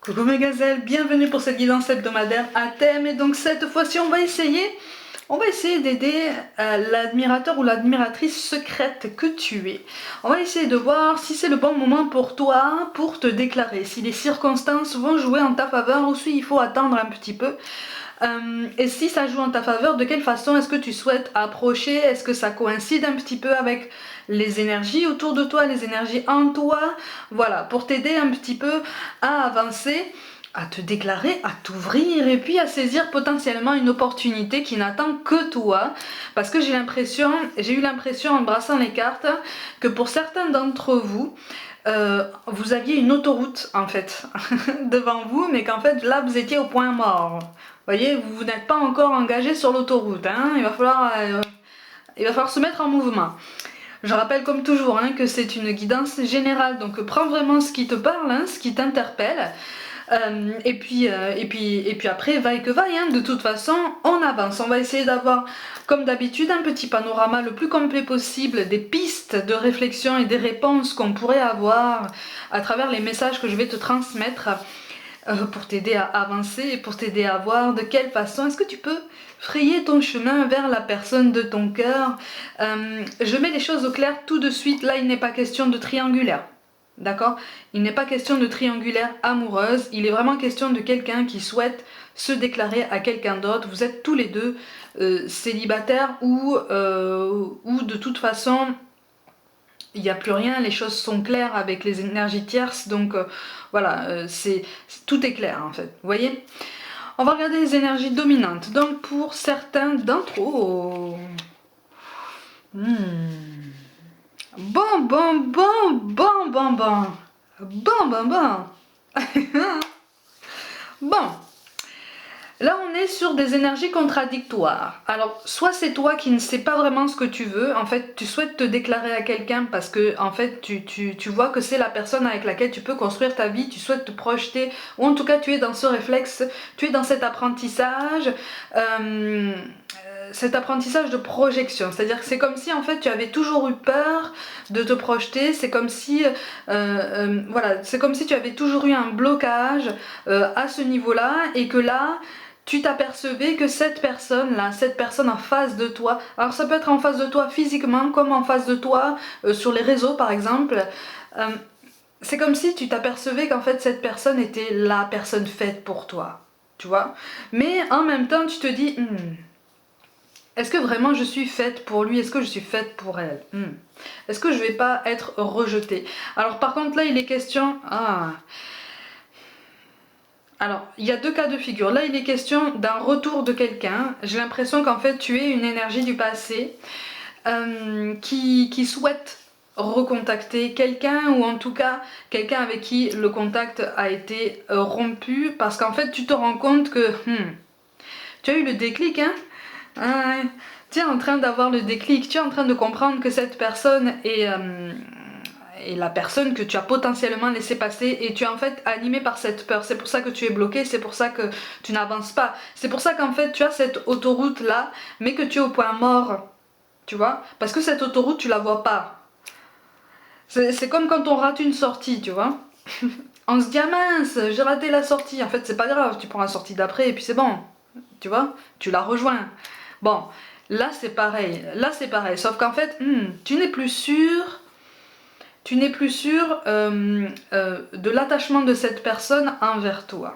Coucou mes gazelles, bienvenue pour cette guidance hebdomadaire à thème. Et donc cette fois-ci on va essayer d'aider l'admirateur ou l'admiratrice secrète que tu es. On va essayer de voir si c'est le bon moment pour toi pour te déclarer, si les circonstances vont jouer en ta faveur ou si il faut attendre un petit peu. Et si ça joue en ta faveur, de quelle façon est-ce que tu souhaites approcher? Est-ce que ça coïncide un petit peu avec les énergies autour de toi, les énergies en toi? Voilà, pour t'aider un petit peu à avancer, à te déclarer, à t'ouvrir et puis à saisir potentiellement une opportunité qui n'attend que toi. Parce que j'ai eu l'impression en brassant les cartes que pour certains d'entre vous, vous aviez une autoroute en fait devant vous, mais qu'en fait là vous étiez au point mort. Vous voyez, vous n'êtes pas encore engagé sur l'autoroute, hein, il va falloir se mettre en mouvement. Je rappelle comme toujours hein, que c'est une guidance générale, donc prends vraiment ce qui te parle, hein, ce qui t'interpelle. Et puis après, vaille que vaille, hein, de toute façon, on avance. On va essayer d'avoir, comme d'habitude, un petit panorama le plus complet possible des pistes de réflexion et des réponses qu'on pourrait avoir à travers les messages que je vais te transmettre pour t'aider à avancer et pour t'aider à voir de quelle façon est-ce que tu peux frayer ton chemin vers la personne de ton cœur. Je mets les choses au clair tout de suite. Là, il n'est pas question de triangulaire. D'accord? Il n'est pas question de triangulaire amoureuse, il est vraiment question de quelqu'un qui souhaite se déclarer à quelqu'un d'autre. Vous êtes tous les deux célibataires ou de toute façon il n'y a plus rien, les choses sont claires avec les énergies tierces, donc voilà, tout est clair en fait, vous voyez? On va regarder les énergies dominantes, donc pour certains d'entre eux... Bon, bon, bon, bon, bon, bon. Bon, bon, bon. Bon. Là, on est sur des énergies contradictoires. Alors, soit c'est toi qui ne sais pas vraiment ce que tu veux. En fait, tu souhaites te déclarer à quelqu'un parce que, en fait, tu vois que c'est la personne avec laquelle tu peux construire ta vie. Tu souhaites te projeter, ou en tout cas, tu es dans ce réflexe, tu es dans cet apprentissage. Cet apprentissage de projection, c'est-à-dire que c'est comme si en fait tu avais toujours eu peur de te projeter, c'est comme si voilà, c'est comme si tu avais toujours eu un blocage à ce niveau-là et que là tu t'apercevais que cette personne-là, cette personne en face de toi, alors ça peut être en face de toi physiquement comme en face de toi sur les réseaux par exemple, c'est comme si tu t'apercevais qu'en fait cette personne était la personne faite pour toi, tu vois, mais en même temps tu te dis est-ce que vraiment je suis faite pour lui? Est-ce que je suis faite pour elle? Est-ce que je vais pas être rejetée? Alors par contre là il est question... Alors il y a deux cas de figure. Là il est question d'un retour de quelqu'un. J'ai l'impression qu'en fait tu es une énergie du passé qui souhaite recontacter quelqu'un ou en tout cas quelqu'un avec qui le contact a été rompu parce qu'en fait tu te rends compte que tu as eu le déclic hein. Tu es en train d'avoir le déclic, tu es en train de comprendre que cette personne est la personne que tu as potentiellement laissé passer et tu es en fait animé par cette peur. C'est pour ça que tu es bloqué, c'est pour ça que tu n'avances pas. C'est pour ça qu'en fait tu as cette autoroute là, mais que tu es au point mort. Tu vois? Parce que cette autoroute tu la vois pas. C'est comme quand on rate une sortie, tu vois? On se dit ah mince, j'ai raté la sortie. En fait c'est pas grave, tu prends la sortie d'après et puis c'est bon. Tu vois? Tu la rejoins. Bon, là c'est pareil, sauf qu'en fait, tu n'es plus sûr, de l'attachement de cette personne envers toi.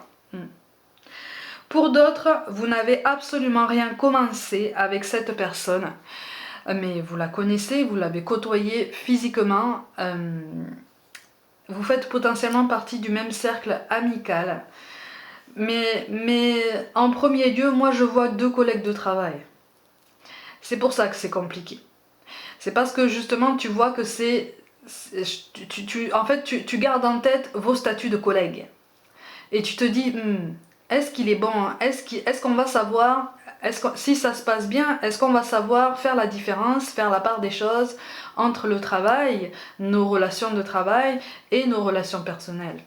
Pour d'autres, vous n'avez absolument rien commencé avec cette personne, mais vous la connaissez, vous l'avez côtoyée physiquement, vous faites potentiellement partie du même cercle amical, mais en premier lieu, moi je vois deux collègues de travail. C'est pour ça que c'est compliqué. C'est parce que justement tu vois que en fait tu gardes en tête vos statuts de collègues. Et tu te dis, est-ce qu'il est bon? Est-ce qu'on va savoir, si ça se passe bien, est-ce qu'on va savoir faire la différence, faire la part des choses entre le travail, nos relations de travail et nos relations personnelles?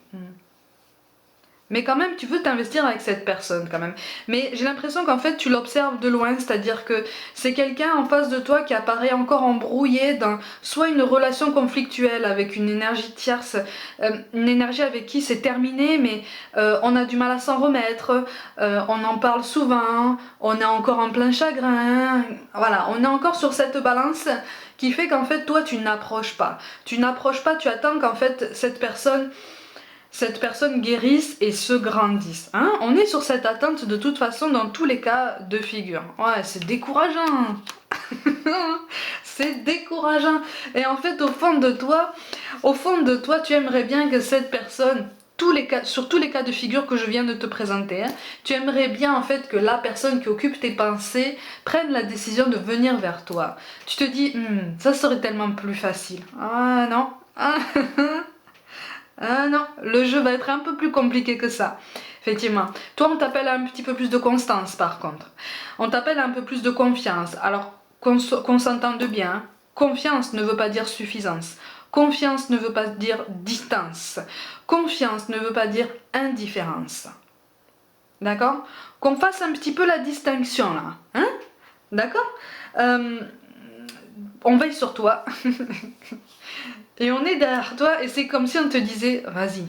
mais quand même tu veux t'investir avec cette personne quand même. Mais j'ai l'impression qu'en fait tu l'observes de loin, c'est-à-dire que c'est quelqu'un en face de toi qui apparaît encore embrouillé dans soit une relation conflictuelle avec une énergie tierce, une énergie avec qui c'est terminé mais on a du mal à s'en remettre, on en parle souvent, on est encore en plein chagrin, voilà, on est encore sur cette balance qui fait qu'en fait toi tu n'approches pas. Tu n'approches pas, tu attends qu'en fait cette personne guérisse et se grandisse. Hein, on est sur cette attente de toute façon dans tous les cas de figure. Ouais, c'est décourageant. C'est décourageant. Et en fait, au fond de toi, tu aimerais bien que cette personne, sur tous les cas de figure que je viens de te présenter, hein, tu aimerais bien en fait que la personne qui occupe tes pensées prenne la décision de venir vers toi. Tu te dis, ça serait tellement plus facile. Ah non. Ah, ah non, le jeu va être un peu plus compliqué que ça. Effectivement. Toi, on t'appelle à un petit peu plus de constance, par contre. On t'appelle à un peu plus de confiance. Alors, qu'on s'entende bien, confiance ne veut pas dire suffisance. Confiance ne veut pas dire distance. Confiance ne veut pas dire indifférence. D'accord? Qu'on fasse un petit peu la distinction, là. Hein? D'accord? On veille sur toi. Et on est derrière toi et c'est comme si on te disait, vas-y.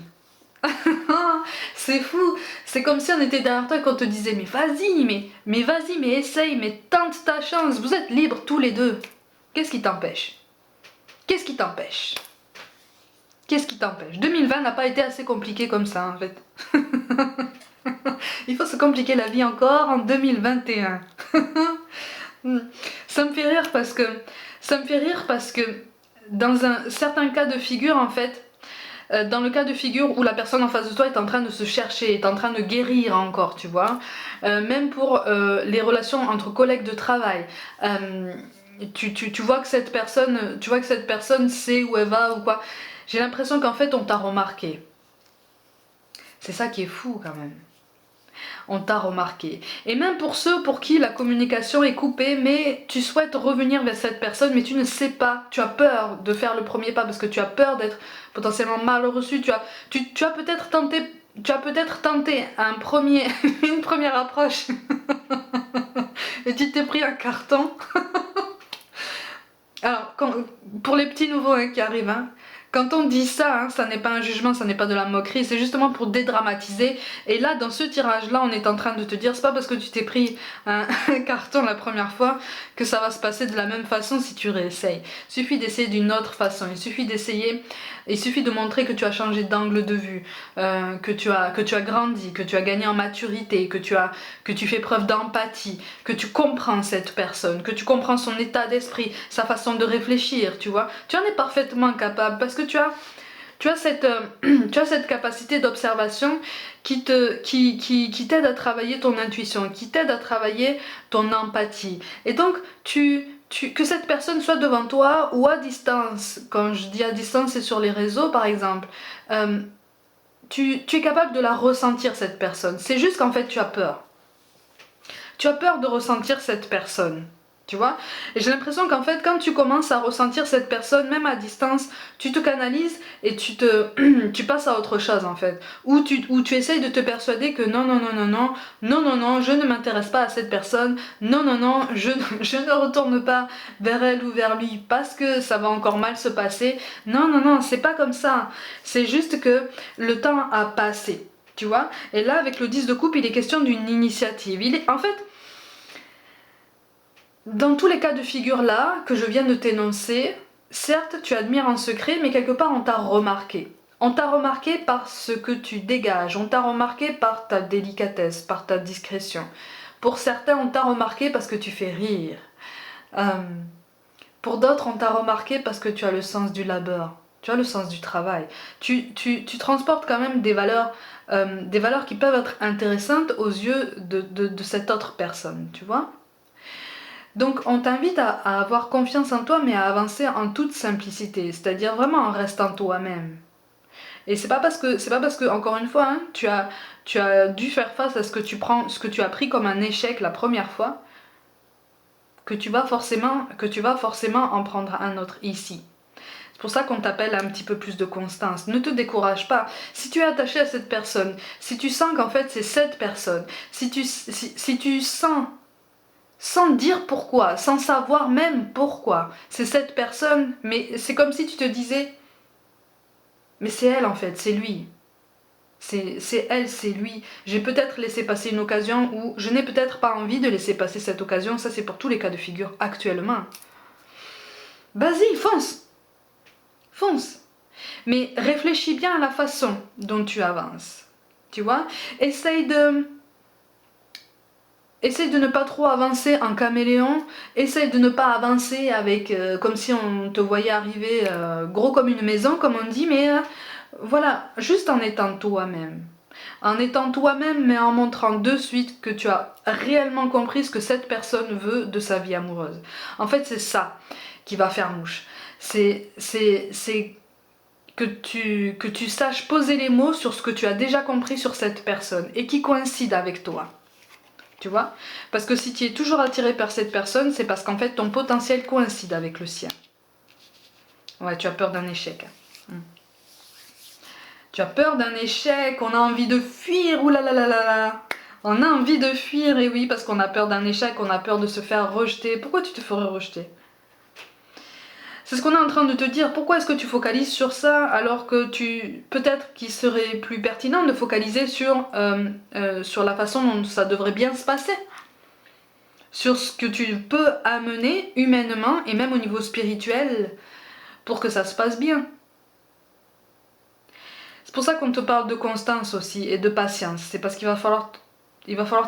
C'est fou, c'est comme si on était derrière toi et qu'on te disait, mais vas-y, mais vas-y, mais essaye, mais tente ta chance, vous êtes libres tous les deux. Qu'est-ce qui t'empêche? Qu'est-ce qui t'empêche? Qu'est-ce qui t'empêche? 2020 n'a pas été assez compliqué comme ça en fait. Il faut se compliquer la vie encore en 2021. Ça me fait rire parce que dans un certain cas de figure en fait, dans le cas de figure où la personne en face de toi est en train de se chercher, est en train de guérir encore, tu vois, même pour les relations entre collègues de travail, tu vois que cette personne sait où elle va ou quoi. J'ai l'impression qu'en fait on t'a remarqué. C'est ça qui est fou quand même. On t'a remarqué. Et même pour ceux pour qui la communication est coupée, mais tu souhaites revenir vers cette personne, mais tu ne sais pas, tu as peur de faire le premier pas parce que tu as peur d'être potentiellement mal reçu, tu as peut-être tenté une première approche et tu t'es pris un carton. Alors, pour les petits nouveaux qui arrivent, hein, quand on dit ça, ça n'est pas un jugement, ça n'est pas de la moquerie, c'est justement pour dédramatiser. Et là, dans ce tirage-là, on est en train de te dire, c'est pas parce que tu t'es pris un carton la première fois que ça va se passer de la même façon si tu réessayes. Il suffit d'essayer d'une autre façon, il suffit de montrer que tu as changé d'angle de vue, que tu as grandi, que tu as gagné en maturité, que tu fais preuve d'empathie, que tu comprends cette personne, que tu comprends son état d'esprit, sa façon de réfléchir, tu vois. Tu en es parfaitement capable parce que tu as cette capacité d'observation qui t'aide à travailler ton intuition, qui t'aide à travailler ton empathie. Et donc, que cette personne soit devant toi ou à distance, quand je dis à distance, c'est sur les réseaux par exemple, tu es capable de la ressentir cette personne. C'est juste qu'en fait tu as peur. Tu as peur de ressentir cette personne. Tu vois? Et j'ai l'impression qu'en fait, quand tu commences à ressentir cette personne, même à distance, tu te canalises et tu passes à autre chose en fait. Ou tu essayes de te persuader que non, je ne m'intéresse pas à cette personne, non, je ne retourne pas vers elle ou vers lui parce que ça va encore mal se passer. Non, c'est pas comme ça. C'est juste que le temps a passé. Tu vois? Et là, avec le 10 de coupe, il est question d'une initiative. En fait, dans tous les cas de figure là, que je viens de t'énoncer, certes tu admires en secret, mais quelque part on t'a remarqué. On t'a remarqué par ce que tu dégages, on t'a remarqué par ta délicatesse, par ta discrétion. Pour certains, on t'a remarqué parce que tu fais rire. Pour d'autres, on t'a remarqué parce que tu as le sens du labeur, tu as le sens du travail. Tu transportes quand même des valeurs qui peuvent être intéressantes aux yeux de cette autre personne, tu vois. Donc on t'invite à avoir confiance en toi mais à avancer en toute simplicité, c'est-à-dire vraiment en restant toi-même. Et c'est pas parce que encore une fois, tu as dû faire face à ce que tu as pris comme un échec la première fois que tu vas forcément en prendre un autre ici. C'est pour ça qu'on t'appelle un petit peu plus de constance. Ne te décourage pas. Si tu es attaché à cette personne, si tu sens qu'en fait c'est cette personne, si tu sens, sans dire pourquoi, sans savoir même pourquoi, c'est cette personne, mais c'est comme si tu te disais, mais c'est elle en fait, c'est lui. C'est elle, c'est lui. J'ai peut-être laissé passer une occasion ou je n'ai peut-être pas envie de laisser passer cette occasion. Ça, c'est pour tous les cas de figure actuellement. Vas-y, fonce. Fonce. Mais réfléchis bien à la façon dont tu avances. Tu vois? Essaye de ne pas trop avancer en caméléon. Essaye de ne pas avancer avec comme si on te voyait arriver gros comme une maison, comme on dit, mais voilà, juste en étant toi-même. En étant toi-même, mais en montrant de suite que tu as réellement compris ce que cette personne veut de sa vie amoureuse. En fait, c'est ça qui va faire mouche. C'est que tu saches poser les mots sur ce que tu as déjà compris sur cette personne et qui coïncide avec toi. Tu vois? Parce que si tu es toujours attiré par cette personne, c'est parce qu'en fait ton potentiel coïncide avec le sien. Ouais, tu as peur d'un échec. Tu as peur d'un échec, on a envie de fuir, oulalalala. On a envie de fuir, et oui, parce qu'on a peur d'un échec, on a peur de se faire rejeter. Pourquoi tu te ferais rejeter? C'est ce qu'on est en train de te dire. Pourquoi est-ce que tu focalises sur ça alors que peut-être qu'il serait plus pertinent de focaliser sur la façon dont ça devrait bien se passer, sur ce que tu peux amener humainement et même au niveau spirituel pour que ça se passe bien. C'est pour ça qu'on te parle de constance aussi et de patience. C'est parce qu'il va falloir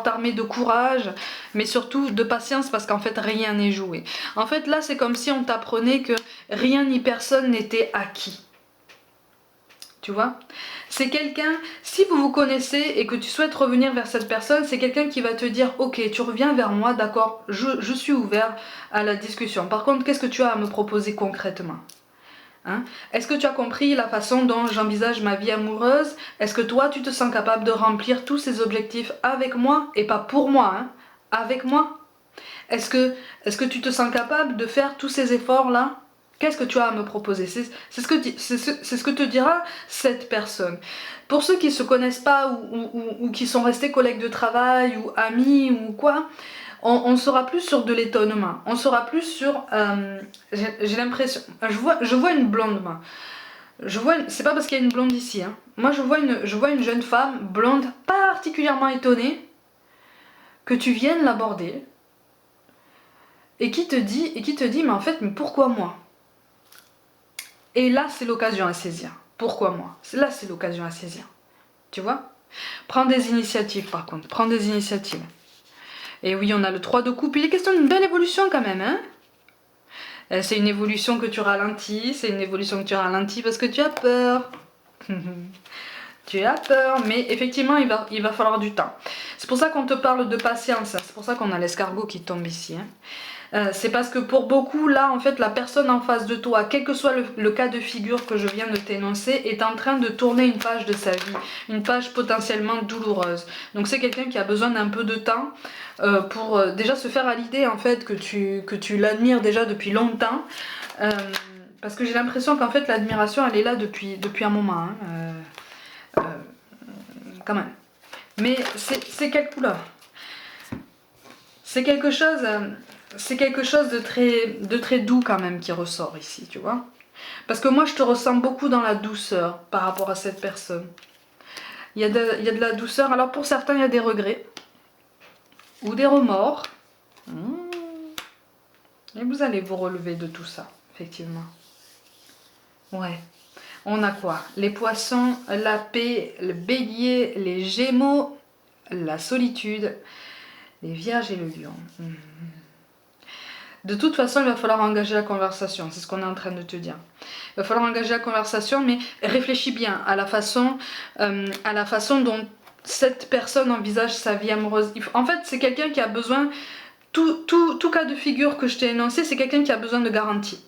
t'armer de courage, mais surtout de patience parce qu'en fait rien n'est joué. En fait là c'est comme si on t'apprenait que rien ni personne n'était acquis. Tu vois? C'est quelqu'un, si vous vous connaissez et que tu souhaites revenir vers cette personne, c'est quelqu'un qui va te dire ok, tu reviens vers moi, d'accord, je suis ouvert à la discussion. Par contre, qu'est-ce que tu as à me proposer concrètement? Hein? Est-ce que tu as compris la façon dont j'envisage ma vie amoureuse? Est-ce que toi, tu te sens capable de remplir tous ces objectifs avec moi et pas pour moi, hein? Avec moi? Est-ce que tu te sens capable de faire tous ces efforts-là? Qu'est-ce que tu as à me proposer? C'est ce que te dira cette personne. Pour ceux qui ne se connaissent pas ou qui sont restés collègues de travail ou amis ou quoi, on sera plus sur de l'étonnement. On sera plus sur... j'ai l'impression... Je vois une blonde, moi. C'est pas parce qu'il y a une blonde ici. Hein. Moi, je vois une jeune femme blonde particulièrement étonnée que tu viennes l'aborder et qui te dit, mais en fait, mais pourquoi moi? Et là, c'est l'occasion à saisir. Pourquoi moi? Là, c'est l'occasion à saisir. Tu vois? Prends des initiatives, par contre. Prends des initiatives. Et oui, on a le 3 de coupe. Il est question d'une belle évolution quand même, hein? C'est une évolution que tu ralentis. C'est une évolution que tu ralentis parce que tu as peur. Tu as peur, mais effectivement, il va falloir du temps. C'est pour ça qu'on te parle de patience. C'est pour ça qu'on a l'escargot qui tombe ici. Hein. C'est parce que pour beaucoup, là, en fait, la personne en face de toi, quel que soit le cas de figure que je viens de t'énoncer, est en train de tourner une page de sa vie, une page potentiellement douloureuse. Donc c'est quelqu'un qui a besoin d'un peu de temps pour déjà se faire à l'idée, en fait, que tu l'admires déjà depuis longtemps. Parce que j'ai l'impression qu'en fait, l'admiration, elle est là depuis un moment. Hein. Quand même. Mais c'est quelle couleur? C'est quelque chose de très doux quand même qui ressort ici, tu vois. Parce que moi je te ressens beaucoup dans la douceur par rapport à cette personne. Il y a de la douceur. Alors pour certains il y a des regrets. Ou des remords. Et vous allez vous relever de tout ça, effectivement. Ouais. On a quoi? Les poissons, la paix, le bélier, les gémeaux, la solitude, les vierges et le lion. De toute façon, il va falloir engager la conversation, c'est ce qu'on est en train de te dire. Il va falloir engager la conversation, mais réfléchis bien à la façon dont cette personne envisage sa vie amoureuse. En fait, c'est quelqu'un qui a besoin, tout cas de figure que je t'ai énoncé, c'est quelqu'un qui a besoin de garantie.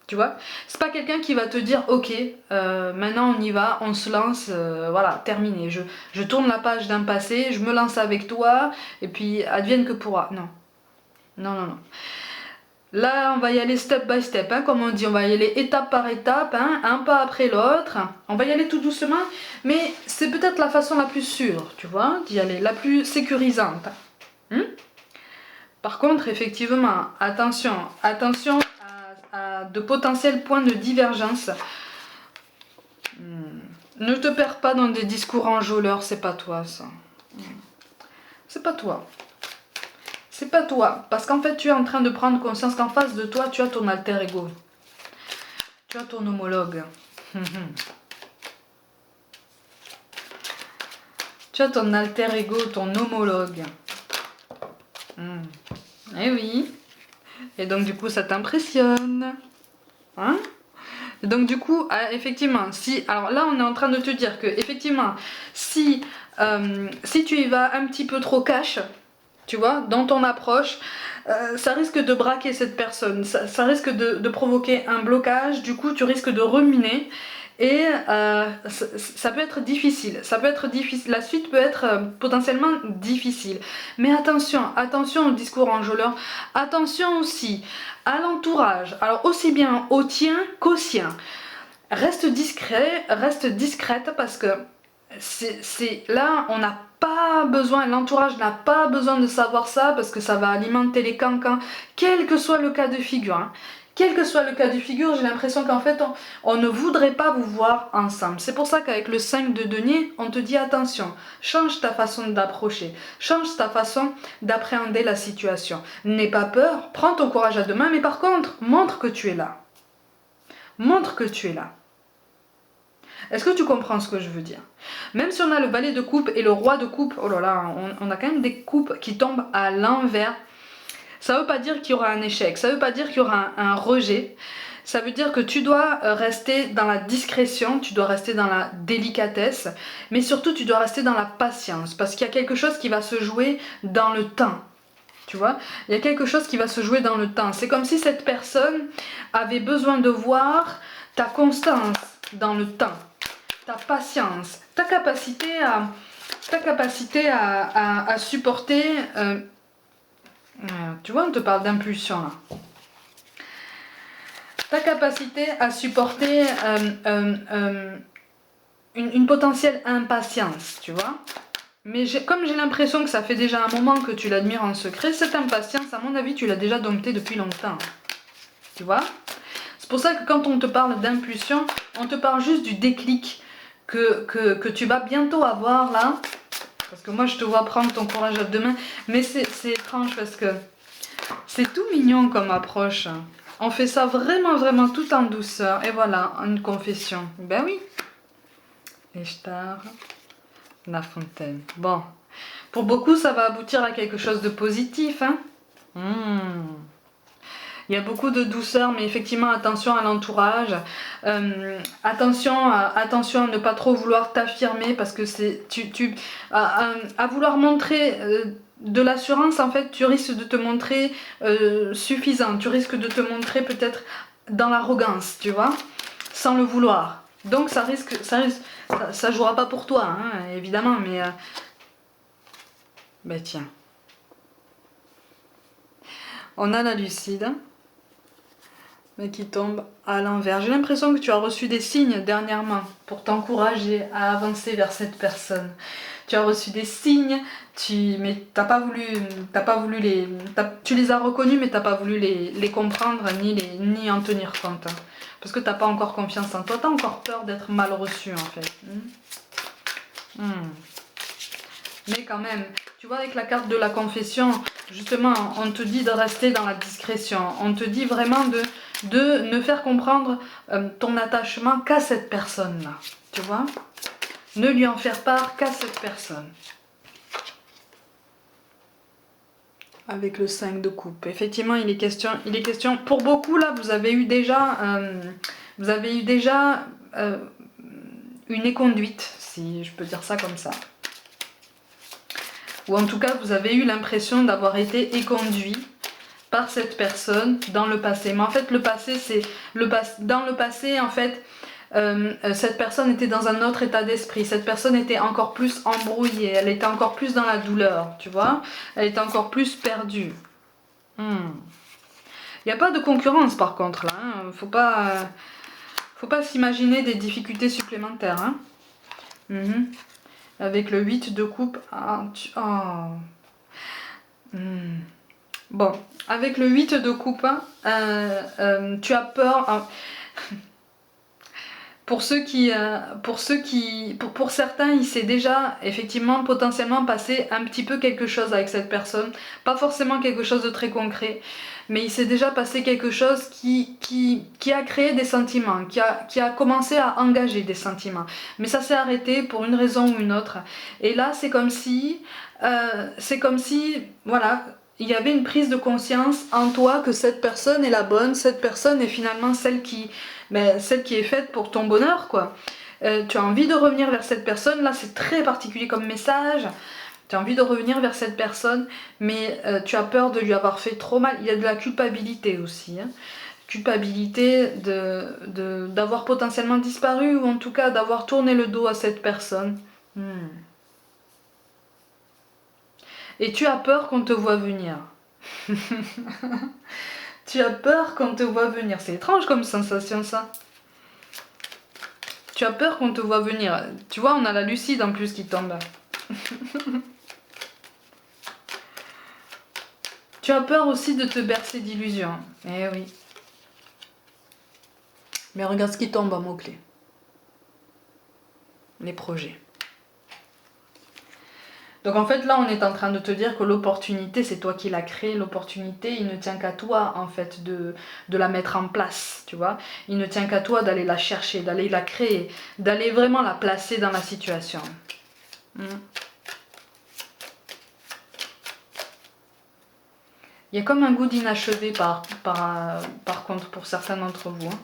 Tu vois, c'est pas quelqu'un qui va te dire ok, maintenant on y va, on se lance, voilà, terminé. Je tourne la page d'un passé, je me lance avec toi, et puis advienne que pourra. Non. Non, non, non. Là, on va y aller step by step, hein, comme on dit, on va y aller étape par étape, hein, un pas après l'autre. On va y aller tout doucement, mais c'est peut-être la façon la plus sûre, tu vois, d'y aller, la plus sécurisante. Hmm. Par contre, effectivement, attention, attention à de potentiels points de divergence. Ne te perds pas dans des discours enjôleurs, c'est pas toi ça. C'est pas toi. C'est pas toi. Parce qu'en fait, tu es en train de prendre conscience qu'en face de toi, tu as ton alter ego. Tu as ton homologue. Tu as ton alter ego, ton homologue. Eh oui. Et donc du coup, ça t'impressionne. Hein? Et donc du coup, effectivement, si... Alors là, on est en train de te dire que, effectivement, si tu y vas un petit peu trop cash, tu vois, dans ton approche, ça risque de braquer cette personne, ça risque de provoquer un blocage, du coup tu risques de ruminer et ça peut être difficile, la suite peut être potentiellement difficile. Mais attention, attention au discours enjôleur, attention aussi à l'entourage, alors aussi bien au tien qu'au sien. Reste discret, reste discrète parce que là, on n'a pas besoin, l'entourage n'a pas besoin de savoir ça parce que ça va alimenter les cancans, quel que soit le cas de figure. Hein. Quel que soit le cas de figure, j'ai l'impression qu'en fait, on ne voudrait pas vous voir ensemble. C'est pour ça qu'avec le 5 de denier, on te dit attention, change ta façon d'approcher, change ta façon d'appréhender la situation. N'aie pas peur, prends ton courage à deux mains, mais par contre, montre que tu es là. Montre que tu es là. Est-ce que tu comprends ce que je veux dire? Même si on a le valet de coupe et le roi de coupe, oh là là, on a quand même des coupes qui tombent à l'envers. Ça ne veut pas dire qu'il y aura un échec, ça ne veut pas dire qu'il y aura un rejet. Ça veut dire que tu dois rester dans la discrétion, tu dois rester dans la délicatesse, mais surtout tu dois rester dans la patience, parce qu'il y a quelque chose qui va se jouer dans le temps. Tu vois, il y a quelque chose qui va se jouer dans le temps. C'est comme si cette personne avait besoin de voir ta constance dans le temps, ta patience, ta capacité à supporter. Tu vois, on te parle d'impulsion là. Ta capacité à supporter une potentielle impatience, tu vois. Mais comme j'ai l'impression que ça fait déjà un moment que tu l'admires en secret, cette impatience, à mon avis, tu l'as déjà domptée depuis longtemps. Tu vois? C'est pour ça que quand on te parle d'impulsion, on te parle juste du déclic que tu vas bientôt avoir là. Parce que moi, je te vois prendre ton courage à deux mains. Mais c'est étrange parce que c'est tout mignon comme approche. On fait ça vraiment, vraiment tout en douceur. Et voilà, une confession. Ben oui. Ishtar. La fontaine. Bon, pour beaucoup, ça va aboutir à quelque chose de positif. Hein. Il y a beaucoup de douceur, mais effectivement, attention à l'entourage. Attention à ne pas trop vouloir t'affirmer parce que c'est à vouloir montrer de l'assurance, en fait, tu risques de te montrer suffisant. Tu risques de te montrer peut-être dans l'arrogance, tu vois, sans le vouloir. Donc ça jouera pas pour toi, hein, évidemment, mais ben tiens. On a la lucide, mais qui tombe à l'envers. J'ai l'impression que tu as reçu des signes dernièrement pour t'encourager à avancer vers cette personne. Tu as reçu des signes, mais tu les as reconnus, mais tu n'as pas voulu les comprendre ni en tenir compte. Hein. Parce que tu n'as pas encore confiance en toi, tu as encore peur d'être mal reçu en fait. Mais quand même, tu vois, avec la carte de la confession, justement, on te dit de rester dans la discrétion. On te dit vraiment de ne faire comprendre ton attachement qu'à cette personne-là. Tu vois? Ne lui en faire part qu'à cette personne. Avec le 5 de coupe. Effectivement, il est question. Pour beaucoup, là, vous avez eu déjà une éconduite, si je peux dire ça comme ça. Ou en tout cas, vous avez eu l'impression d'avoir été éconduit par cette personne dans le passé. Mais en fait, le passé, c'est dans le passé, en fait, cette personne était dans un autre état d'esprit. Cette personne était encore plus embrouillée. Elle était encore plus dans la douleur, tu vois. Elle était encore plus perdue. Il Il n'y a pas de concurrence par contre là, hein. Faut pas s'imaginer des difficultés supplémentaires. Hein. Avec le 8 de coupe. Ah, Bon, avec le 8 de coupe, tu as peur. Hein. Pour certains, il s'est déjà effectivement potentiellement passé un petit peu quelque chose avec cette personne. Pas forcément quelque chose de très concret, mais il s'est déjà passé quelque chose qui a créé des sentiments, qui a commencé à engager des sentiments. Mais ça s'est arrêté pour une raison ou une autre. Et là, c'est comme si, voilà, il y avait une prise de conscience en toi que cette personne est la bonne, cette personne est finalement celle qui est faite pour ton bonheur, quoi. Tu as envie de revenir vers cette personne, là c'est très particulier comme message, tu as envie de revenir vers cette personne, mais tu as peur de lui avoir fait trop mal, il y a de la culpabilité aussi, hein. Culpabilité d'avoir potentiellement disparu, ou en tout cas d'avoir tourné le dos à cette personne. Et tu as peur qu'on te voit venir. Tu as peur qu'on te voit venir. C'est étrange comme sensation ça. Tu as peur qu'on te voit venir. Tu vois, on a la lucide en plus qui tombe. Tu as peur aussi de te bercer d'illusions. Eh oui. Mais regarde ce qui tombe en mots-clés. Les projets. Donc en fait là on est en train de te dire que l'opportunité c'est toi qui l'as créée, l'opportunité il ne tient qu'à toi en fait de la mettre en place, tu vois. Il ne tient qu'à toi d'aller la chercher, d'aller la créer, d'aller vraiment la placer dans la situation. Il y a comme un goût d'inachevé par contre pour certains d'entre vous. Hein.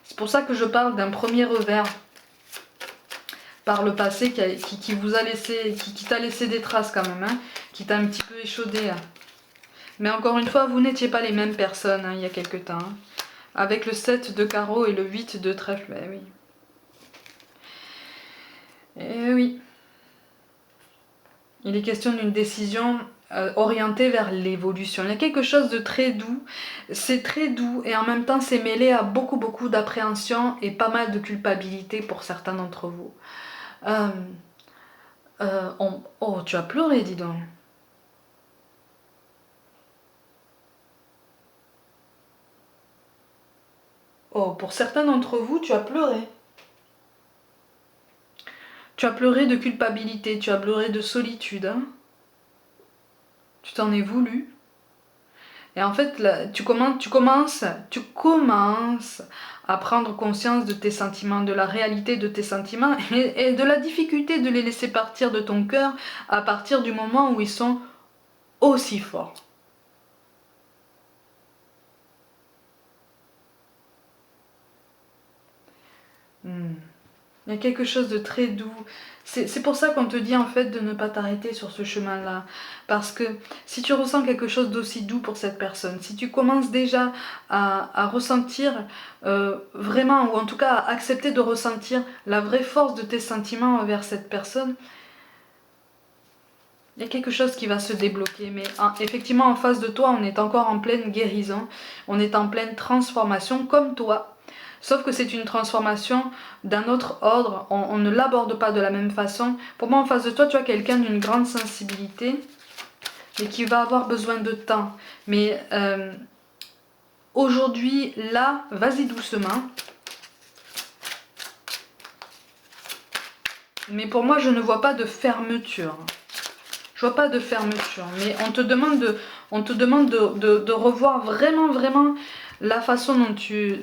C'est pour ça que je parle d'un premier revers par le passé qui vous a laissé, qui t'a laissé des traces quand même, hein, qui t'a un petit peu échaudé. Hein. Mais encore une fois, vous n'étiez pas les mêmes personnes hein, il y a quelque temps. Hein. Avec le 7 de carreau et le 8 de trèfle, oui. Et oui. Il est question d'une décision orientée vers l'évolution. Il y a quelque chose de très doux. C'est très doux et en même temps c'est mêlé à beaucoup d'appréhension et pas mal de culpabilité pour certains d'entre vous. Oh, tu as pleuré, dis donc. Oh, pour certains d'entre vous, tu as pleuré. Tu as pleuré de culpabilité, tu as pleuré de solitude. Hein. Tu t'en es voulu. Et en fait, là, tu commences à prendre conscience de tes sentiments, de la réalité de tes sentiments et de la difficulté de les laisser partir de ton cœur à partir du moment où ils sont aussi forts. Il y a quelque chose de très doux. C'est pour ça qu'on te dit en fait de ne pas t'arrêter sur ce chemin-là. Parce que si tu ressens quelque chose d'aussi doux pour cette personne, si tu commences déjà à ressentir vraiment, ou en tout cas à accepter de ressentir la vraie force de tes sentiments envers cette personne, il y a quelque chose qui va se débloquer. Mais effectivement en face de toi, on est encore en pleine guérison, on est en pleine transformation comme toi. Sauf que c'est une transformation d'un autre ordre, on ne l'aborde pas de la même façon. Pour moi, en face de toi, tu as quelqu'un d'une grande sensibilité, mais qui va avoir besoin de temps. Mais aujourd'hui, là, vas-y doucement. Mais pour moi, je ne vois pas de fermeture. Je vois pas de fermeture, mais on te demande de revoir vraiment la façon dont tu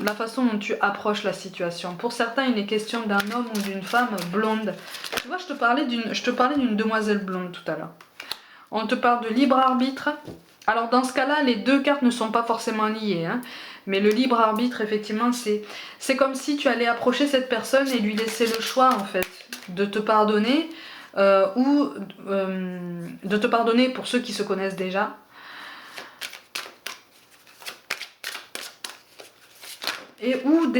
approches la situation. Pour certains, il est question d'un homme ou d'une femme blonde. Tu vois, je te parlais d'une demoiselle blonde tout à l'heure. On te parle de libre arbitre. Alors dans ce cas-là, les deux cartes ne sont pas forcément liées. Hein. Mais le libre arbitre, effectivement, c'est comme si tu allais approcher cette personne et lui laisser le choix, en fait, de te pardonner ou de te pardonner pour ceux qui se connaissent déjà. Et ou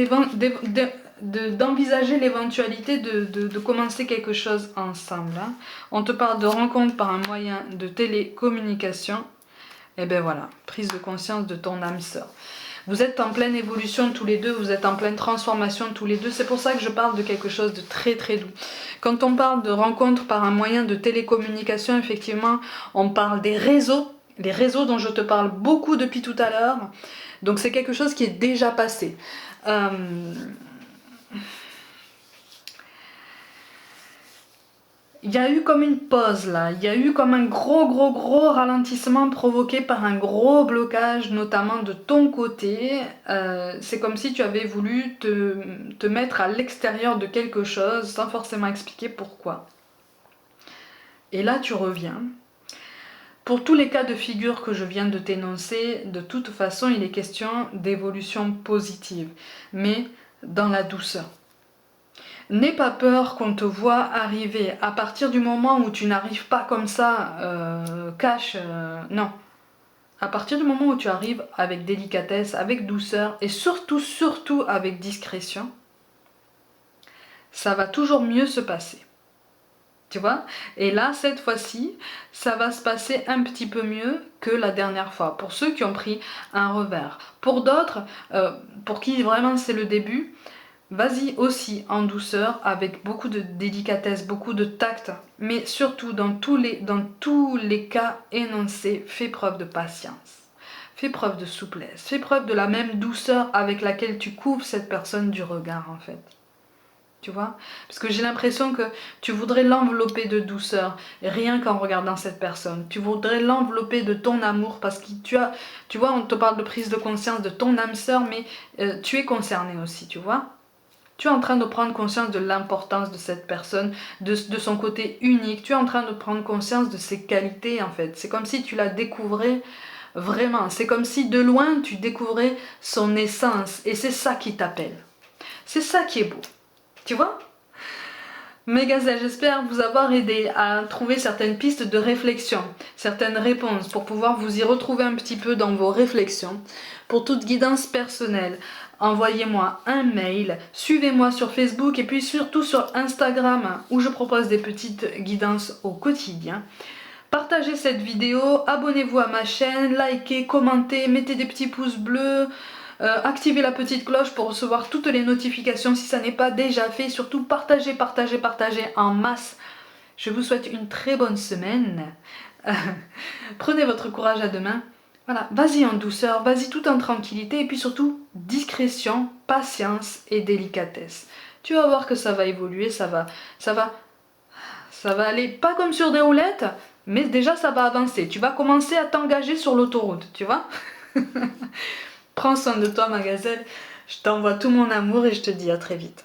d'envisager l'éventualité de commencer quelque chose ensemble. Hein. On te parle de rencontre par un moyen de télécommunication. Et ben voilà, prise de conscience de ton âme sœur. Vous êtes en pleine évolution tous les deux, vous êtes en pleine transformation tous les deux. C'est pour ça que je parle de quelque chose de très très doux. Quand on parle de rencontre par un moyen de télécommunication, effectivement, on parle des réseaux. Les réseaux dont je te parle beaucoup depuis tout à l'heure. Donc c'est quelque chose qui est déjà passé. Il y a eu comme une pause là, il y a eu comme un gros ralentissement provoqué par un gros blocage, notamment de ton côté. C'est comme si tu avais voulu te mettre à l'extérieur de quelque chose sans forcément expliquer pourquoi. Et là tu reviens. Pour tous les cas de figure que je viens de t'énoncer, de toute façon il est question d'évolution positive, mais dans la douceur. N'aie pas peur qu'on te voit arriver. À partir du moment où tu n'arrives pas comme ça, non. À partir du moment où tu arrives avec délicatesse, avec douceur et surtout avec discrétion, ça va toujours mieux se passer. Tu vois? Et là, cette fois-ci, ça va se passer un petit peu mieux que la dernière fois. Pour ceux qui ont pris un revers. Pour d'autres, pour qui vraiment c'est le début, vas-y aussi en douceur, avec beaucoup de délicatesse, beaucoup de tact, mais surtout dans tous les cas énoncés, fais preuve de patience, fais preuve de souplesse, fais preuve de la même douceur avec laquelle tu couvres cette personne du regard en fait. Tu vois? Parce que j'ai l'impression que tu voudrais l'envelopper de douceur, rien qu'en regardant cette personne. Tu voudrais l'envelopper de ton amour, parce que tu vois, on te parle de prise de conscience de ton âme sœur, mais tu es concerné aussi, tu vois? Tu es en train de prendre conscience de l'importance de cette personne, de son côté unique. Tu es en train de prendre conscience de ses qualités en fait. C'est comme si tu la découvrais vraiment. C'est comme si de loin tu découvrais son essence. Et c'est ça qui t'appelle. C'est ça qui est beau. Tu vois? Mes gazelles, j'espère vous avoir aidé à trouver certaines pistes de réflexion, certaines réponses pour pouvoir vous y retrouver un petit peu dans vos réflexions. Pour toute guidance personnelle, envoyez-moi un mail, suivez-moi sur Facebook et puis surtout sur Instagram où je propose des petites guidances au quotidien. Partagez cette vidéo, abonnez-vous à ma chaîne, likez, commentez, mettez des petits pouces bleus. Activez la petite cloche pour recevoir toutes les notifications si ça n'est pas déjà fait. Surtout partagez en masse. Je vous souhaite une très bonne semaine. Prenez votre courage à deux mains. Voilà, vas-y en douceur, vas-y tout en tranquillité et puis surtout discrétion, patience et délicatesse. Tu vas voir que ça va évoluer, ça va aller pas comme sur des roulettes, mais déjà ça va avancer. Tu vas commencer à t'engager sur l'autoroute, tu vois? Prends soin de toi ma gazelle, je t'envoie tout mon amour et je te dis à très vite.